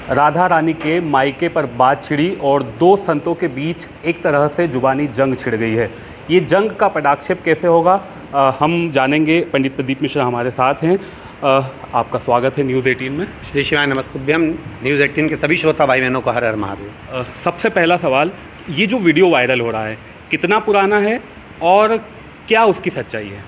राधा रानी के मायके पर बात छिड़ी और दो संतों के बीच एक तरह से जुबानी जंग छिड़ गई है। ये जंग का पटाक्षेप कैसे होगा हम जानेंगे। पंडित प्रदीप मिश्रा हमारे साथ हैं। आपका स्वागत है न्यूज़ 18 में। श्री शिवाय नमस्तुभ्यम। न्यूज़ 18 के सभी श्रोता भाई बहनों को हर हर महादेव। सबसे पहला सवाल, ये जो वीडियो वायरल हो रहा है कितना पुराना है और क्या उसकी सच्चाई है?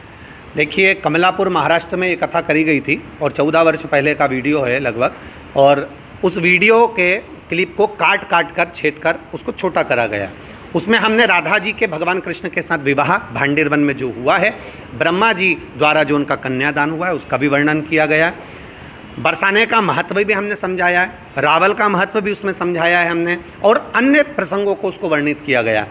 देखिए, कमलापुर महाराष्ट्र में ये कथा करी गई थी और 14 वर्ष पहले का वीडियो है लगभग, और उस वीडियो के क्लिप को काट काट कर छेद कर उसको छोटा करा गया। उसमें हमने राधा जी के भगवान कृष्ण के साथ विवाह भांडेर वन में जो हुआ है, ब्रह्मा जी द्वारा जो उनका कन्यादान हुआ है उसका भी वर्णन किया गया। बरसाने का महत्व भी हमने समझाया है, रावल का महत्व भी उसमें समझाया है हमने, और अन्य प्रसंगों को उसको वर्णित किया गया।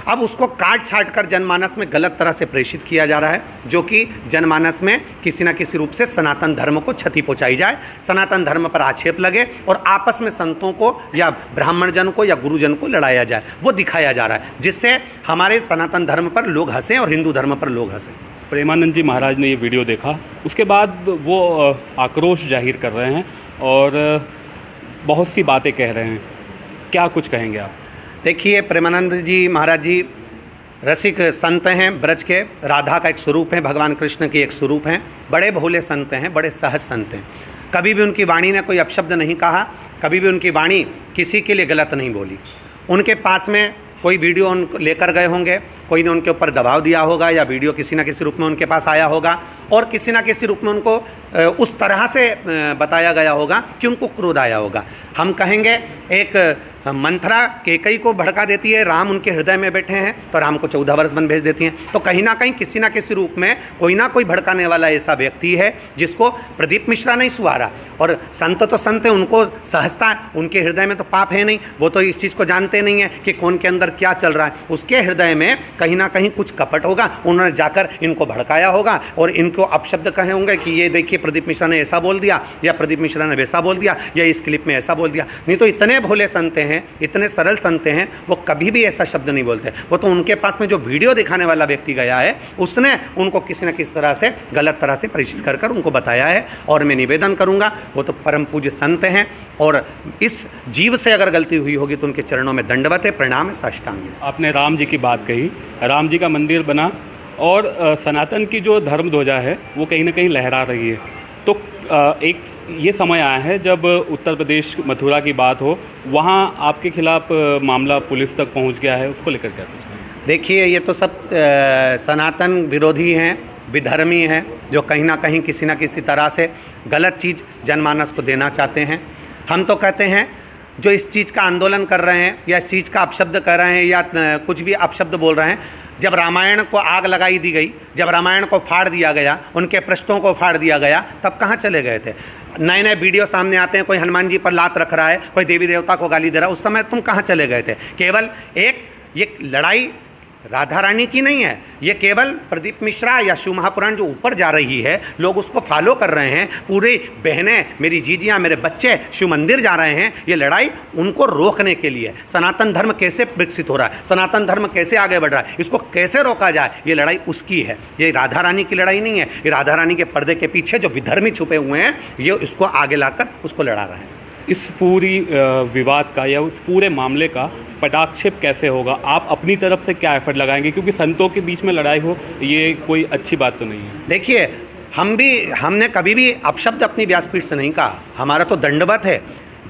अब उसको काट छाट कर जनमानस में गलत तरह से प्रेषित किया जा रहा है, जो कि जनमानस में किसी न किसी रूप से सनातन धर्म को क्षति पहुंचाई जाए, सनातन धर्म पर आक्षेप लगे और आपस में संतों को या ब्राह्मण जन को या गुरुजन को लड़ाया जाए, वो दिखाया जा रहा है, जिससे हमारे सनातन धर्म पर लोग हंसें और हिंदू धर्म पर लोग हंसें। प्रेमानंद जी महाराज ने ये वीडियो देखा, उसके बाद वो आक्रोश जाहिर कर रहे हैं और बहुत सी बातें कह रहे हैं। क्या कुछ कहेंगे आप? देखिए, प्रेमानंद जी महाराज जी रसिक संत हैं ब्रज के, राधा का एक स्वरूप है, भगवान कृष्ण की एक स्वरूप हैं, बड़े भोले संत हैं, बड़े सहज संत हैं। कभी भी उनकी वाणी ने कोई अपशब्द नहीं कहा, कभी भी उनकी वाणी किसी के लिए गलत नहीं बोली। उनके पास में कोई वीडियो उनको लेकर गए होंगे, कोई ने उनके ऊपर दबाव दिया होगा, या वीडियो किसी न किसी रूप में उनके पास आया होगा और किसी न किसी रूप में उनको उस तरह से बताया गया होगा कि उनको क्रोध आया होगा। हम कहेंगे एक मंथरा केकई को भड़का देती है, राम उनके हृदय में बैठे हैं तो राम को 14 वर्ष वन भेज देती हैं। तो कहीं ना कहीं किसी ना किसी रूप में कोई ना कोई भड़काने वाला ऐसा व्यक्ति है जिसको प्रदीप मिश्रा नहीं सुहारा। और संत तो संत है, उनको सहजता, उनके हृदय में तो पाप है नहीं, वो तो इस चीज़ को जानते नहीं है कि कौन के अंदर क्या चल रहा है। उसके हृदय में कहीं ना कहीं कुछ कपट होगा, उन्होंने जाकर इनको भड़काया होगा और इनको अपशब्द कहे होंगे कि ये देखिए प्रदीप मिश्रा ने ऐसा बोल दिया, या प्रदीप मिश्रा ने वैसा बोल दिया, या इस क्लिप में ऐसा बोल दिया। नहीं तो इतने भोले संत हैं, इतने सरल संत हैं, वो कभी भी ऐसा शब्द नहीं बोलते। वो तो उनके पास में जो वीडियो दिखाने वाला व्यक्ति गया है उसने उनको किसी न किसी तरह से गलत तरह से प्रेषित कर कर उनको बताया है। और मैं निवेदन करूंगा, वो तो परम पूज्य संत हैं और इस जीव से अगर गलती हुई होगी तो उनके चरणों में दंडवत है, प्रणाम है, साष्टांग है। आपने राम जी की बात कही, राम जी का मंदिर बना और सनातन की जो धर्म ध्वजा है वो कहीं ना कहीं लहरा रही है। तो एक ये समय आया है जब उत्तर प्रदेश मथुरा की बात हो, वहाँ आपके खिलाफ मामला पुलिस तक पहुँच गया है, उसको लेकर क्या कुछ? देखिए, ये तो सब सनातन विरोधी हैं, विधर्मी हैं, जो कहीं ना कहीं किसी न किसी तरह से गलत चीज़ जनमानस को देना चाहते हैं। हम तो कहते हैं जो इस चीज़ का आंदोलन कर रहे हैं या इस चीज़ का अपशब्द कर रहे हैं या कुछ भी अपशब्द बोल रहे हैं, जब रामायण को आग लगाई दी गई, जब रामायण को फाड़ दिया गया, उनके पृष्ठों को फाड़ दिया गया, तब कहाँ चले गए थे? नए नए वीडियो सामने आते हैं, कोई हनुमान जी पर लात रख रहा है, कोई देवी देवता को गाली दे रहा है, उस समय तुम कहाँ चले गए थे? केवल एक ये लड़ाई राधा रानी की नहीं है, ये केवल प्रदीप मिश्रा या शिव महापुराण जो ऊपर जा रही है, लोग उसको फॉलो कर रहे हैं। पूरे बहनें, मेरी जीजियाँ, मेरे बच्चे शिव मंदिर जा रहे हैं। ये लड़ाई उनको रोकने के लिए, सनातन धर्म कैसे विकसित हो रहा है, सनातन धर्म कैसे आगे बढ़ रहा है, इसको कैसे रोका जाए, ये लड़ाई उसकी है। ये राधा रानी की लड़ाई नहीं है। ये राधा रानी के पर्दे के पीछे जो विधर्मी छुपे हुए हैं, ये इसको आगे लाकर उसको लड़ा रहे हैं। इस पूरी विवाद का या उस पूरे मामले का पटाक्षेप कैसे होगा? आप अपनी तरफ से क्या एफर्ट लगाएंगे? क्योंकि संतों के बीच में लड़ाई हो, ये कोई अच्छी बात तो नहीं है। देखिए, हमने कभी भी अपशब्द अपनी व्यासपीठ से नहीं कहा। हमारा तो दंडवत है।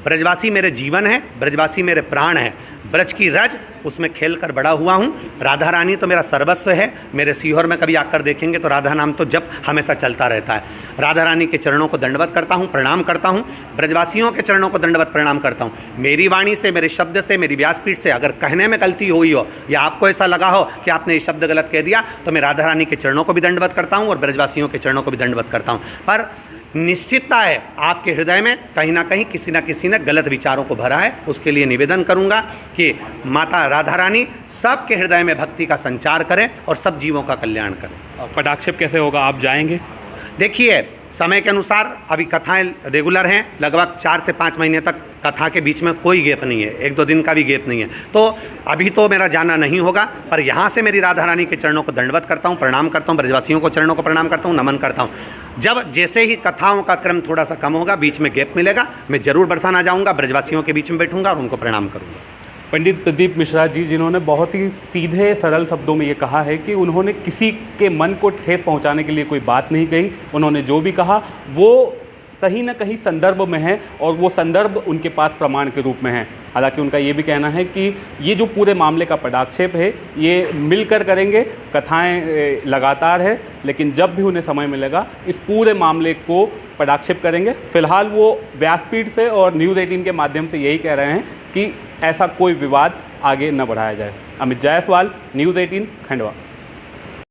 ब्रजवासी मेरे जीवन है, ब्रजवासी मेरे प्राण है, ब्रज की रज, उसमें खेल कर बड़ा हुआ हूँ। राधा रानी तो मेरा सर्वस्व है। मेरे सीहोर में कभी आकर देखेंगे तो राधा नाम तो जब हमेशा चलता रहता है। राधा रानी के चरणों को दंडवत करता हूँ, प्रणाम करता हूँ। ब्रजवासियों के चरणों को दंडवत प्रणाम करता हूँ। मेरी वाणी से, मेरे शब्द से, मेरी व्यासपीठ से अगर कहने में गलती हुई हो या आपको ऐसा लगा हो कि आपने ये शब्द गलत कह दिया, तो मैं राधा रानी के चरणों को भी दंडवत करता हूँ और ब्रजवासियों के चरणों को भी दंडवत करता हूँ। पर निश्चितता है आपके हृदय में कहीं ना कहीं किसी न किसी ने गलत विचारों को भरा है। उसके लिए निवेदन करूंगा कि माता राधा रानी सबके हृदय में भक्ति का संचार करें और सब जीवों का कल्याण करें। पटाक्षेप कैसे होगा? आप जाएंगे? देखिए, समय के अनुसार अभी कथाएं रेगुलर हैं, लगभग 4 से 5 महीने तक कथा के बीच में कोई गैप नहीं है, 1-2 दिन का भी गैप नहीं है। तो अभी तो मेरा जाना नहीं होगा, पर यहाँ से मेरी राधा रानी के चरणों को दंडवत करता हूँ, प्रणाम करता हूँ, ब्रजवासियों को चरणों को प्रणाम करता हूँ, नमन करता हूँ। जब जैसे ही कथाओं का क्रम थोड़ा सा कम होगा, बीच में गैप मिलेगा, मैं ज़रूर बरसाना जाऊँगा, ब्रजवासियों के बीच में बैठूँगा और उनको प्रणाम करूँगा। पंडित प्रदीप मिश्रा जी, जिन्होंने बहुत ही सीधे सरल शब्दों में ये कहा है कि उन्होंने किसी के मन को ठेस पहुंचाने के लिए कोई बात नहीं कही। उन्होंने जो भी कहा वो कहीं ना कहीं संदर्भ में है और वो संदर्भ उनके पास प्रमाण के रूप में है। हालांकि उनका ये भी कहना है कि ये जो पूरे मामले का पटाक्षेप है ये मिलकर करेंगे, कथाएं लगातार है, लेकिन जब भी उन्हें समय मिलेगा इस पूरे मामले को पटाक्षेप करेंगे। फिलहाल वो व्यासपीठ से और न्यूज़ 18 के माध्यम से यही कह रहे हैं कि ऐसा कोई विवाद आगे न बढ़ाया जाए। अमित जायसवाल, न्यूज़ 18, खंडवा।